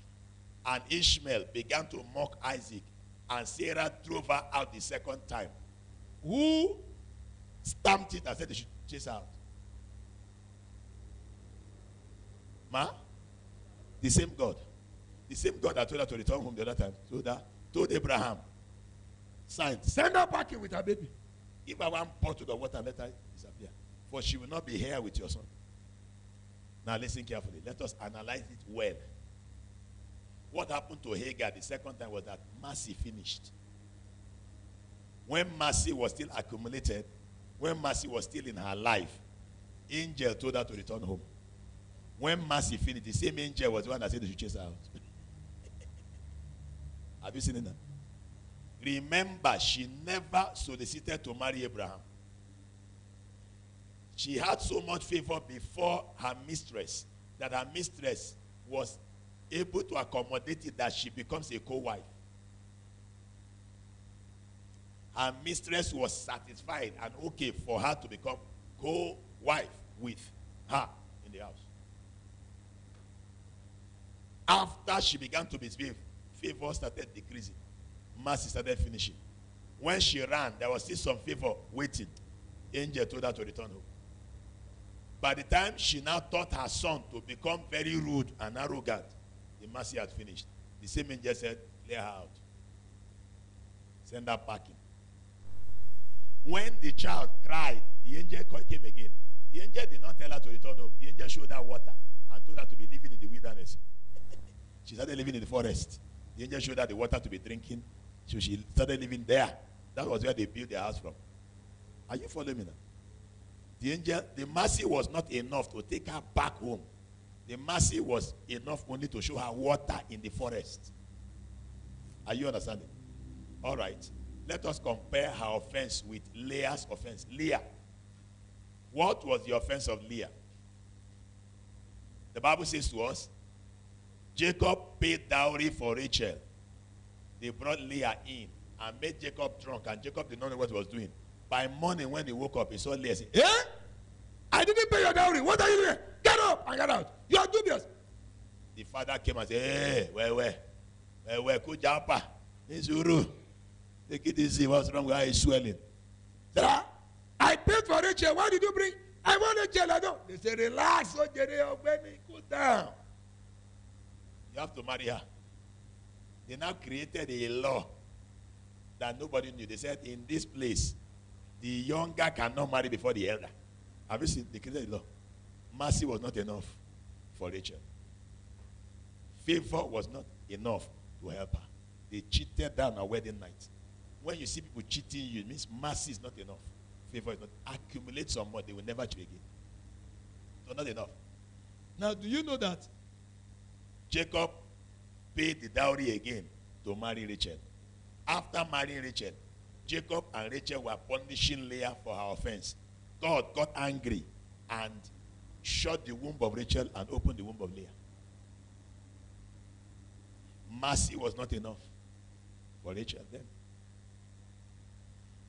A: and Ishmael began to mock Isaac, and Sarah drove her out the second time. Who stamped it and said they should chase her out? The same God. The same God that told her to return home the other time. Told Abraham, send her back in with her baby. Give her one bottle of water and let her disappear. For she will not be here with your son. Now listen carefully. Let us analyze it well. What happened to Hagar the second time was that mercy finished. When mercy was still accumulated, when mercy was still in her life, angel told her to return home. When mercy finished, the same angel was the one that said they should chase her out. Have you seen it now? Remember, she never solicited to marry Abraham. She had so much favor before her mistress that her mistress was able to accommodate it that she becomes a co-wife. Her mistress was satisfied and okay for her to become co-wife with her in the house. After she began to misbehave, favor started decreasing. Mercy started finishing. When she ran, there was still some favor waiting. Angel told her to return home. By the time she now taught her son to become very rude and arrogant, the mercy had finished. The same angel said, lay her out. Send her packing. When the child cried, the angel came again. The angel did not tell her to return home. The angel showed her water and told her to be living in the wilderness. She started living in the forest. The angel showed her the water to be drinking. So she started living there. That was where they built their house from. Are you following me now? The mercy was not enough to take her back home. The mercy was enough only to show her water in the forest. Are you understanding? All right. Let us compare her offense with Leah's offense. Leah. What was the offense of Leah? The Bible says to us, Jacob paid dowry for Rachel. They brought Leah in and made Jacob drunk, and Jacob did not know what he was doing. By morning when he woke up, he saw Leah say, I didn't pay your dowry. What are you doing? Get up and get out. You are dubious. The father came and said, where, Kujapa, Nizuru. Take it easy. What's wrong with her? He's swelling. Sir, I paid for Rachel. Why did you bring? I want Rachel. I don't. They say, relax. Cool down. You have to marry her. They now created a law that nobody knew. They said, in this place, the younger cannot marry before the elder. Have you seen? They created a law. Mercy was not enough for Rachel. Favor was not enough to help her. They cheated her on her wedding night. When you see people cheating you, it means mercy is not enough. Favor is not. Accumulate some more, they will never cheat again. So not enough. Now, do you know that Jacob paid the dowry again to marry Rachel? After marrying Rachel, Jacob and Rachel were punishing Leah for her offense. God got angry and shut the womb of Rachel and opened the womb of Leah. Mercy was not enough for Rachel then.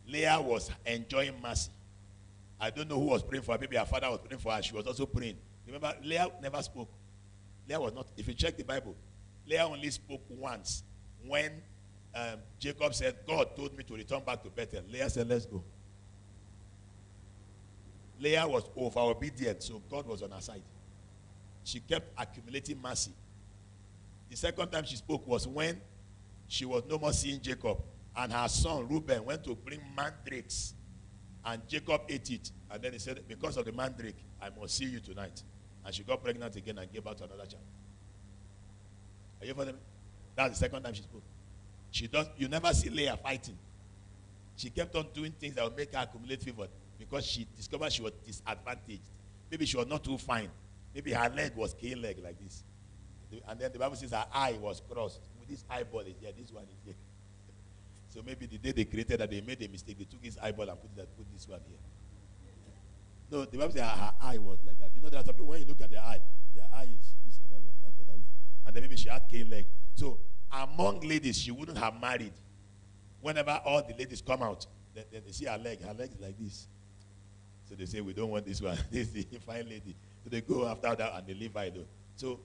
A: Leah was enjoying mercy. I don't know who was praying for her. Maybe her father was praying for her. She was also praying. Remember, Leah never spoke. Leah was not. If you check the Bible, Leah only spoke once. When Jacob said, God told me to return back to Bethel. Leah said, let's go. Leah was over-obedient, so God was on her side. She kept accumulating mercy. The second time she spoke was when she was no more seeing Jacob. And her son, Reuben, went to bring mandrakes. And Jacob ate it. And then he said, because of the mandrake, I must see you tonight. And she got pregnant again and gave birth to another child. Are you following me? That's the second time she spoke. You never see Leah fighting. She kept on doing things that would make her accumulate favor because she discovered she was disadvantaged. Maybe she was not too fine. Maybe her leg was K-leg like this. And then the Bible says her eye was crossed. With this eyeball is here, this one is here. So maybe the day they created that, they made a mistake. They took his eyeball and put this one here. No, the Bible says her eye was like that. You know, there are some people, when you look at their eye is this other way and that other way. And then maybe she had K-leg. So among ladies, she wouldn't have married. Whenever all the ladies come out, they see her leg. Her leg is like this. So they say, we don't want this one. This is the fine lady. So they go after that and they leave her alone. So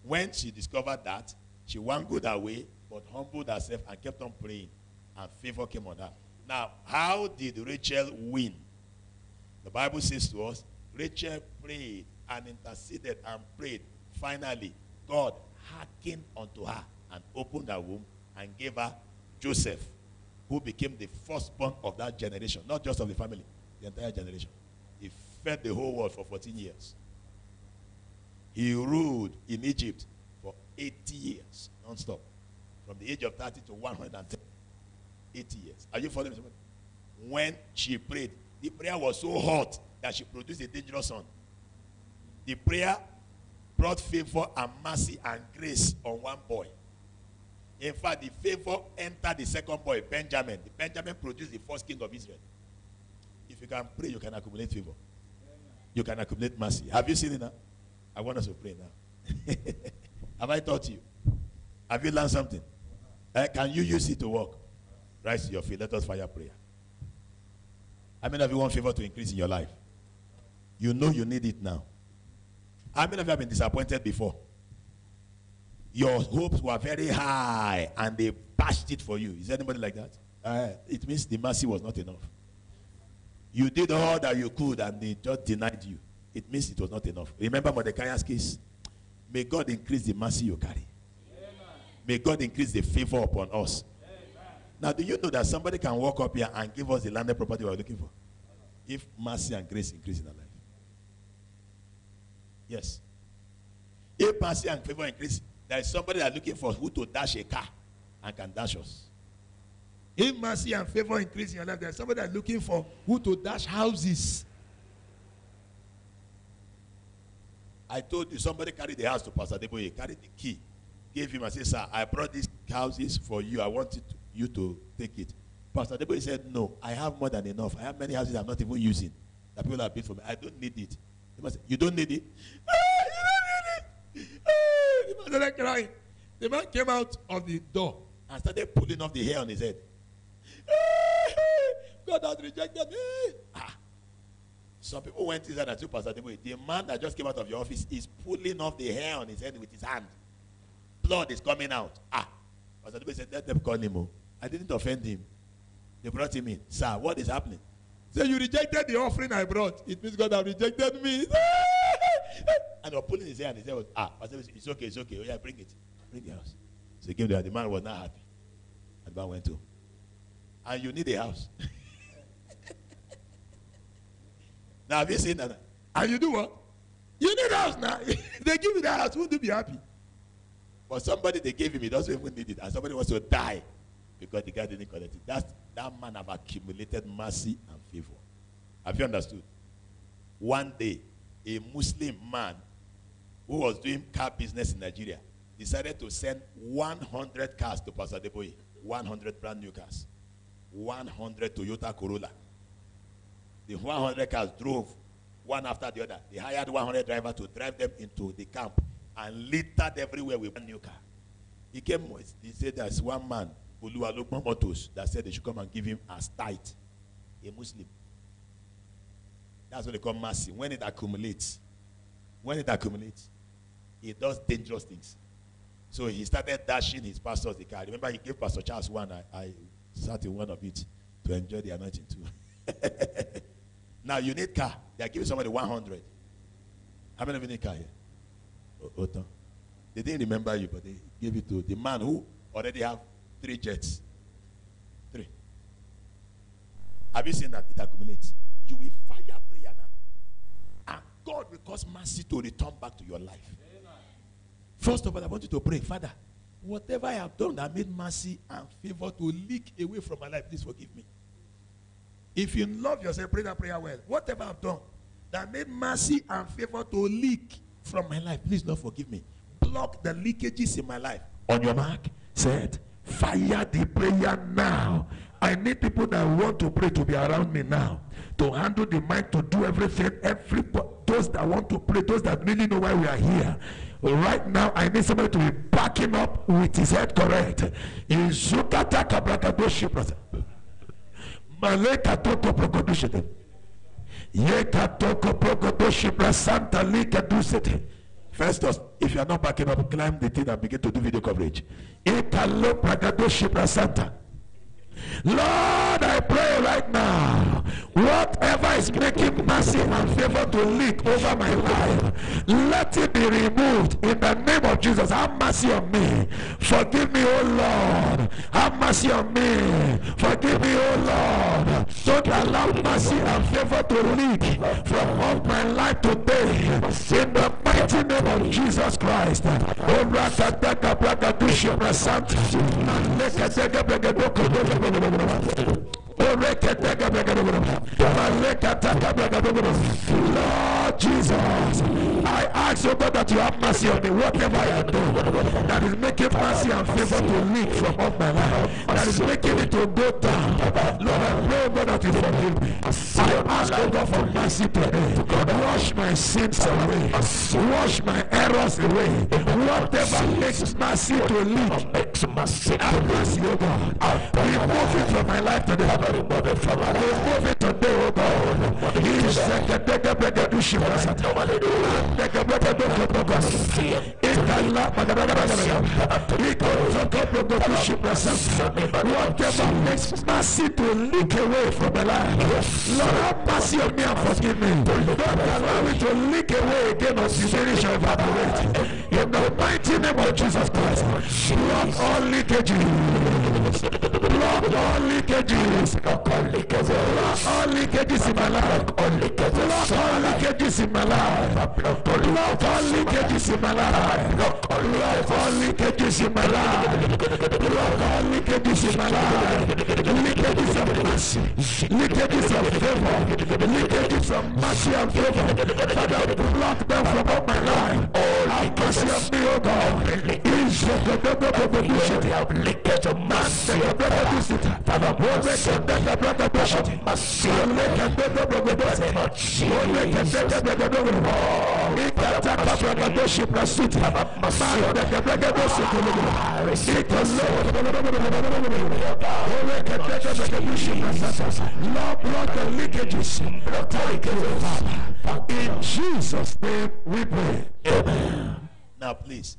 A: when she discovered that, she wangled her way, but humbled herself and kept on praying. And favor came on her. Now, how did Rachel win? The Bible says to us, Rachel prayed and interceded and prayed. Finally, God hearkened unto her and opened her womb and gave her Joseph, who became the firstborn of that generation. Not just of the family, the entire generation. He fed the whole world for 14 years. He ruled in Egypt for 80 years, non-stop. From the age of 30 to 110. 80 years. Are you following me? When she prayed, the prayer was so hot that she produced a dangerous son. The prayer brought favor and mercy and grace on one boy. In fact, the favor entered the second boy, Benjamin. The Benjamin produced the first king of Israel. If you can pray, you can accumulate favor. You can accumulate mercy. Have you seen it now? I want us to pray now. Have I taught you? Have you learned something? Can you use it to work? Rise to your feet. Let us fire prayer. How many of you want favor to increase in your life? You know you need it now. How many of you have been disappointed before? Your hopes were very high and they bashed it for you. Is anybody like that? It means the mercy was not enough. You did all that you could and they just denied you. It means it was not enough. Remember Mordecai's case? May God increase the mercy you carry. Amen. May God increase the favor upon us. Amen. Now, do you know that somebody can walk up here and give us the landed property we are looking for? If mercy and grace increase in our life. Yes. If mercy and favor increase, there is somebody that is looking for who to dash a car and can dash us. If mercy and favor increase in your life, there is somebody that is looking for who to dash houses. I told you, somebody carried the house to Pastor Debo. He carried the key, gave him and said, sir, I brought these houses for you. I want you to take it. Pastor Debo said, no, I have more than enough. I have many houses I'm not even using that people have built for me. I don't need it. The man said, you don't need it? You don't need it. The man started crying. The man came out of the door and started pulling off the hair on his head. God has rejected me. Some people went inside and told Pastor Debo, the man that just came out of your office is pulling off the hair on his head with his hand. Blood is coming out. Pastor Debo said, let them call him. I didn't offend him. They brought him in. Sir, what is happening? He said, you rejected the offering I brought. It means God has rejected me. And they were pulling his hair and his hair was, Pastor Debo said, it's okay, it's okay. Oh yeah, bring it. Bring the house. So he gave the man was not happy. And the man went to. And you need a house. Now, have you seen that? And you do what? You need a house now. They give you the house. Wouldn't you be happy? But somebody they gave him, he doesn't even need it. And somebody wants to die because the guy didn't collect it. That man have accumulated mercy and favor. Have you understood? One day, a Muslim man who was doing car business in Nigeria decided to send 100 cars to Pastor Deboye. 100 brand new cars. 100 Toyota Corolla. The 100 cars drove one after the other. They hired 100 drivers to drive them into the camp and littered everywhere with a new car. He came, he said there's one man, Oluwalokman Motors, that said they should come and give him as tithe, a Muslim. That's what they call mercy. When it accumulates, it does dangerous things. So he started dashing his pastors the car. Remember, he gave Pastor Charles one. I sat in one of it to enjoy the anointing too. Now you need car. They are giving somebody 100. How many of you need car here? Otan. They didn't remember you, but they gave it to the man who already have 3 jets. 3. Have you seen that it accumulates? You will fire prayer now. And God will cause mercy to return back to your life. Amen. First of all, I want you to pray, Father, whatever I have done that made mercy and favor to leak away from my life, please forgive me. If you love yourself, pray that prayer well. Whatever I've done that made mercy and favor to leak from my life, please Lord forgive me. Block the leakages in my life. On your mark, set, fire the prayer now. I need people that want to pray to be around me now, to handle the mic, to do everything. Those that want to pray, those that really know why we are here. Right now, I need somebody to be backing up with his head correct. In Zukata Kabrakadoshi. Maleka toko prokodushete. Yeka toko prokodoshi prasanta lika dusete. First, if you are not backing up, climb the thing and begin to do video coverage. Ekalo pragadoshi prasanta.
B: Lord, I pray right now, whatever is making mercy and favor to leak over my life, let it be removed in the name of Jesus. Have mercy on me. Forgive me, O Lord. Have mercy on me. Forgive me, O Lord. Don't allow mercy and favor to leak from off my life today. In the mighty name of Jesus Christ. Lord Jesus, I ask, oh God, that you have mercy on me, whatever I do that is making mercy and favor to leak from off my life, that is making it to go down. Lord, I pray, oh God, that you forgive me. I ask, oh God, for mercy today. Wash my sins away, wash my errors away. Whatever makes mercy to leak, have mercy, oh God. Remove it from my life today. Remove it today, oh God. Whatever makes mercy to leak away from my life, Lord, have mercy on me and forgive me. Don't allow me to leak away again or diminish or evaporate. In the mighty name of Jesus Christ, block all leakages. Block all leakages. Block all leakages in my life. Block all leakages in my life. Block all leakages in my life. Block all leakages in my life. Block all leakages in my life. Leakages of mercy, leakages of favor, leakages of mercy and favor. Father, block them from all my life. Have mercy on me, O God. Leakage of mercy. Lord, block the leakages. In Jesus' name we pray. Amen.
A: Now, please,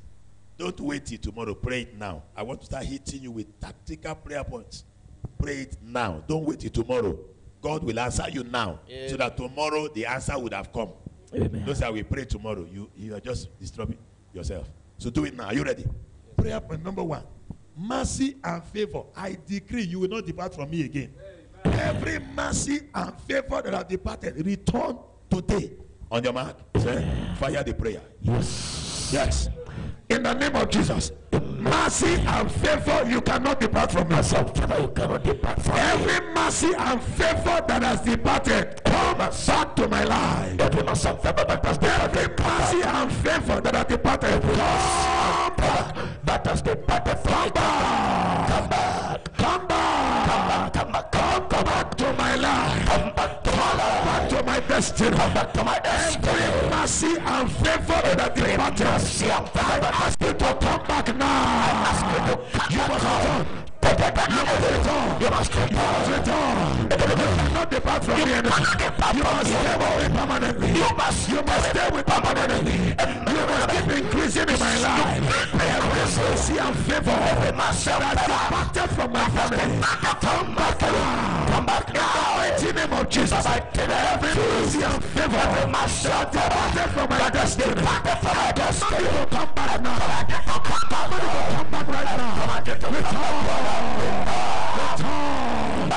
A: don't wait till tomorrow. Pray it now. I want to start hitting you with tactical prayer points. Pray it now. Don't wait till tomorrow. God will answer you now. Amen. So that tomorrow the answer would have come. Amen. Those that we pray tomorrow, you are just disturbing yourself. So do it now. Are you ready? Yes. Prayer point number 1. Mercy and favor. I decree you will not depart from me again. Amen. Every mercy and favor that have departed, return today. On your mark, say, fire the prayer.
B: Yes. Yes. In the name of Jesus, mercy and favor, you cannot depart from yourself. You cannot depart from every mercy and favor that has departed, come back to my life. Every mercy and favor that has departed, come back. That has departed, come back. Come back. Come back. Come back. Come back. Come back to my life. Come back to my life. Back to my destiny. Come back to my destiny. Every mercy and favor that has departed, I ask you to come back now. You must return. You must return. You cannot depart from me anymore. You must stay with me permanently. You must stay with me permanently. You must keep increasing in my life. Every mercy and favor that has departed from my family, come back now. Come back now. In the mighty name of Jesus. Every mercy and favor that has departed from my destiny, somebody will come back now. Somebody will come back right now. Return. Return to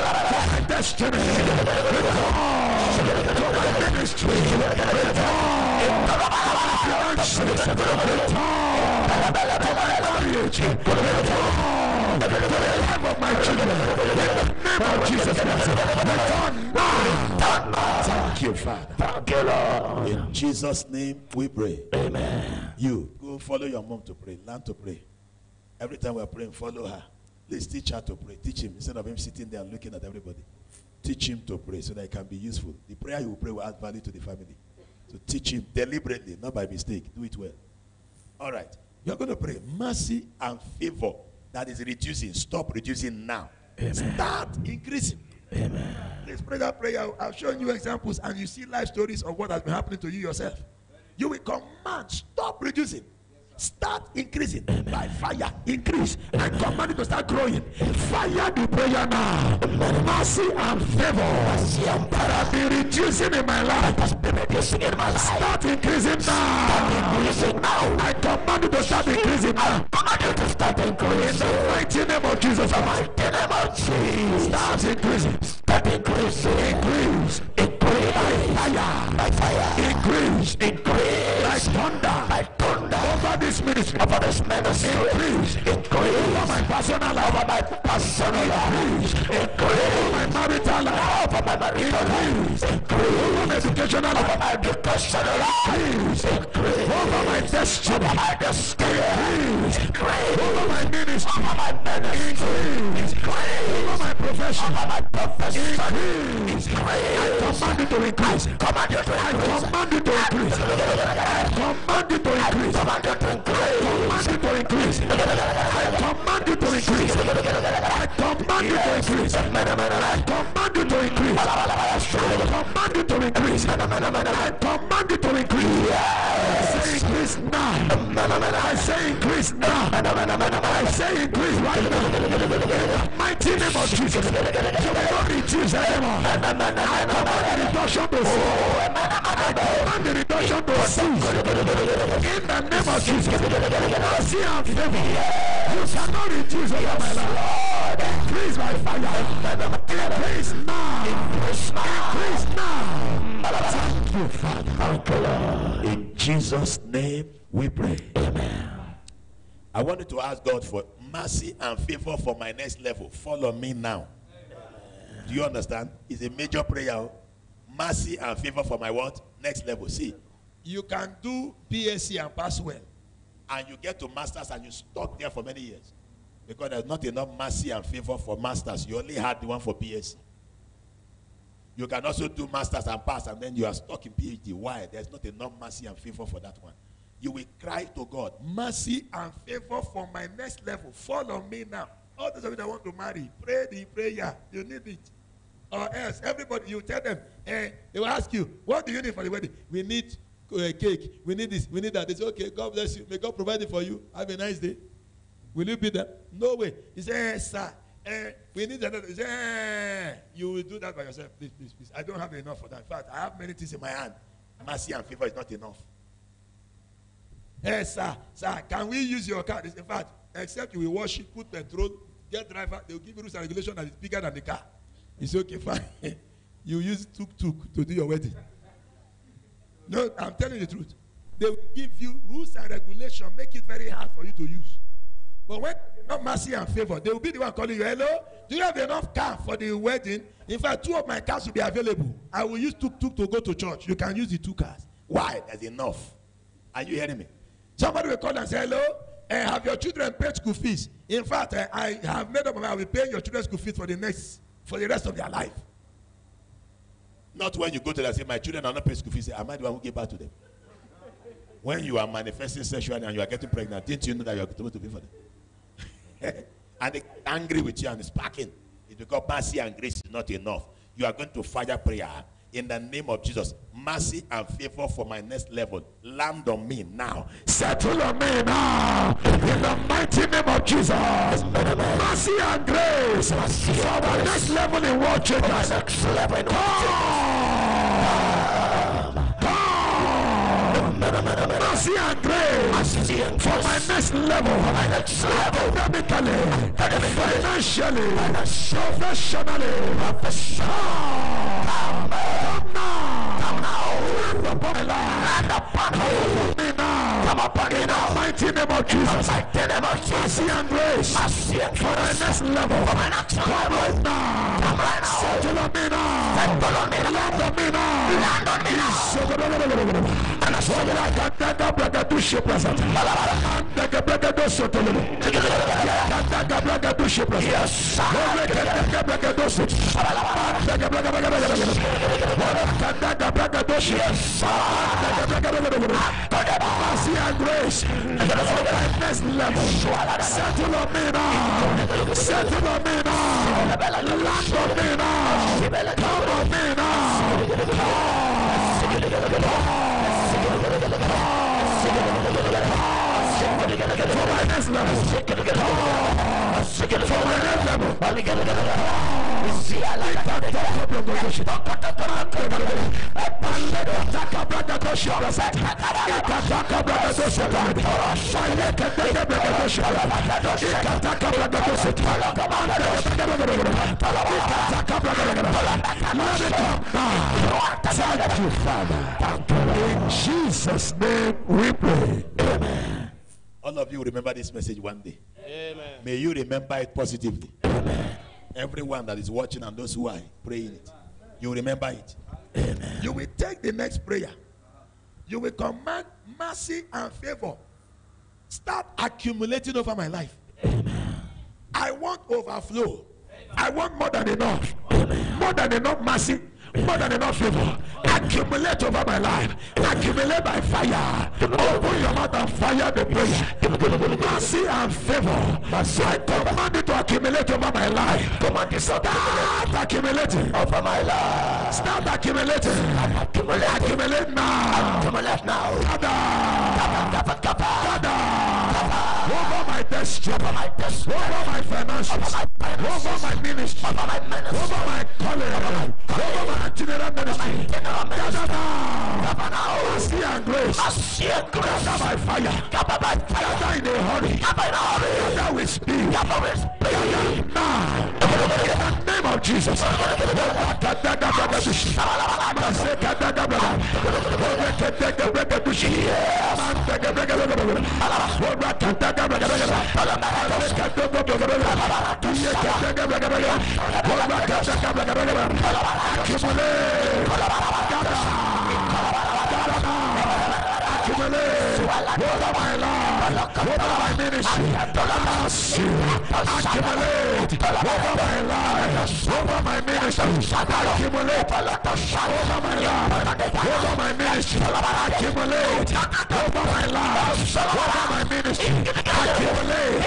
B: my destiny. Return to my ministry. Return to my finances. Return to my marriage. Return to the life of my children. In the name of Jesus Christ. Return now. Thank you, Father. Thank you, Lord.
A: In Jesus' name we pray.
B: Amen.
A: You go follow your mom to pray. Learn to pray. Every time we are praying, follow her. Please teach her to pray. Teach him instead of him sitting there and looking at everybody. Teach him to pray so that it can be useful. The prayer you will pray will add value to the family. So teach him deliberately, not by mistake. Do it well. All right. You're going to pray. Mercy and favor that is reducing. Stop reducing now.
B: Amen.
A: Start increasing.
B: Amen.
A: Please pray that prayer. I've shown you examples and you see life stories of what has been happening to you yourself. You will command. Stop reducing.
B: start increasing. By fire, increase. I command you to start growing. Fire the prayer now. Mercy and favor that have been reducing in my life. Start increasing now. I command you to start increasing now. In the mighty name of Jesus. Start increasing. Start increasing. Increase. By fire. Increase. Like thunder. Over this ministry. Increase. Over my personal life. Increase. Over my marital life. Over my educational life. Increase. Over my destiny. Increase. Over my ministry. Increase. Over my profession. Increase. I command you to increase. I command you to increase. I command you to increase. I command you to increase. I command you to increase. I command you to increase. I command you to increase. I command you to increase. I command you to increase. I say increase now. I say increase now. I say increase right now. In the mighty name of Jesus. You will not reduce anymore. I command the reduction to cease. I command the reduction to cease. In the name of Jesus. Mercy and favor. You cannot reduce over my life. Increase by fire. Increase now. Increase now. Thank you, Father. In Jesus' name we pray. Amen.
A: I wanted to ask God for mercy and favor for my next level. Follow me now. Do you understand? It's a major prayer. Mercy and favor for my what? Next level. See, you can do PSC and pass well, and you get to masters and you stuck there for many years because there's not enough mercy and favor for masters. You only had the one for PSC. You can also do masters and pass, and then you are stuck in PhD. Why? There's not enough mercy and favor for that one. You will cry to God, mercy and favor for my next level. Follow me now. All those of you that want to marry, pray the prayer. You need it. Or else, everybody, you tell them, they will ask you, what do you need for the wedding? We need cake. We need this. We need that. They say, okay, God bless you. May God provide it for you. Have a nice day. Will you be there? No way. He said, sir, we need another. He said, you will do that by yourself. Please, please, please. I don't have enough for that. In fact, I have many things in my hand. Mercy and favor is not enough. Hey, sir, can we use your car? In fact, except you will wash it, put petrol, get driver, they will give you rules and regulations that is bigger than the car. It's okay, fine. You use tuk-tuk to do your wedding. No, I'm telling you the truth. They will give you rules and regulations, make it very hard for you to use. But when not mercy and favor, they will be the one calling you, hello, do you have enough car for the wedding? In fact, 2 of my cars will be available. I will use tuk-tuk to go to church. You can use the 2 cars. Why? There's enough. Are you hearing me? Somebody will call and say, hello, have your children paid school fees? In fact, I have made up my mind, I will pay your children's school fees for the rest of their life. Not when you go to them and say, my children are not paying school fees. Say, am I the one who gave back to them? When you are manifesting sexually and you are getting pregnant, didn't you know that you are supposed to pay for them? And they get angry with you and it's sparking. It's because mercy and grace is not enough. You are going to fire prayer. In the name of Jesus, mercy and favor for my next level. Land on me now.
B: Settle on me now. In the mighty name of Jesus. Mercy and grace for my next level in world changes. Mercy and grace for my next level. Academically, financially, professionally. Come upon me now. Mighty name of Jesus. Mercy and grace for my next level. Come right now. Settle on me now. Land on me now. And I saw that I can take a brother to ship present. And take a brother to settle. Can take a brother to ship present. Yes. Take a brother to sit. Take a brother to ship. Mercy and grace for my next level. Settle on me now. Settle on me now. Land on me now. Come on me now. For my next level. For my next level. Thank you, Father. In Jesus' name we pray. Amen.
A: All of you remember this message one day.
C: Amen.
A: May you remember it positively.
B: Amen.
A: Everyone that is watching and those who are praying it, you remember it.
B: Amen.
A: You will take the next prayer. You will command mercy and favor. Start accumulating over my life.
B: Amen.
A: I want overflow.
B: I want more than enough. Amen. More than enough mercy. More than enough favor. Accumulate over my life. Accumulate by fire. Open your mouth and fire the prayer. Mercy and favor. I command it to accumulate over my life. Command it to start accumulating over my life. Start accumulating. Accumulate now. Accumulate now. Gather. Over my destiny. Over my finances. Over my ministry. Over my calling. Over my general ministry. Gather now. Mercy and grace. Gather by fire. Gather in a hurry. Gather with speed. Gather now. In the name of Jesus. Accumulate over my life, over my ministry, accumulate over my life, over my ministry, accumulate over my life, over my ministry, accumulate over my life, over my ministry, accumulate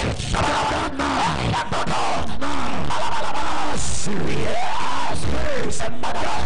B: now,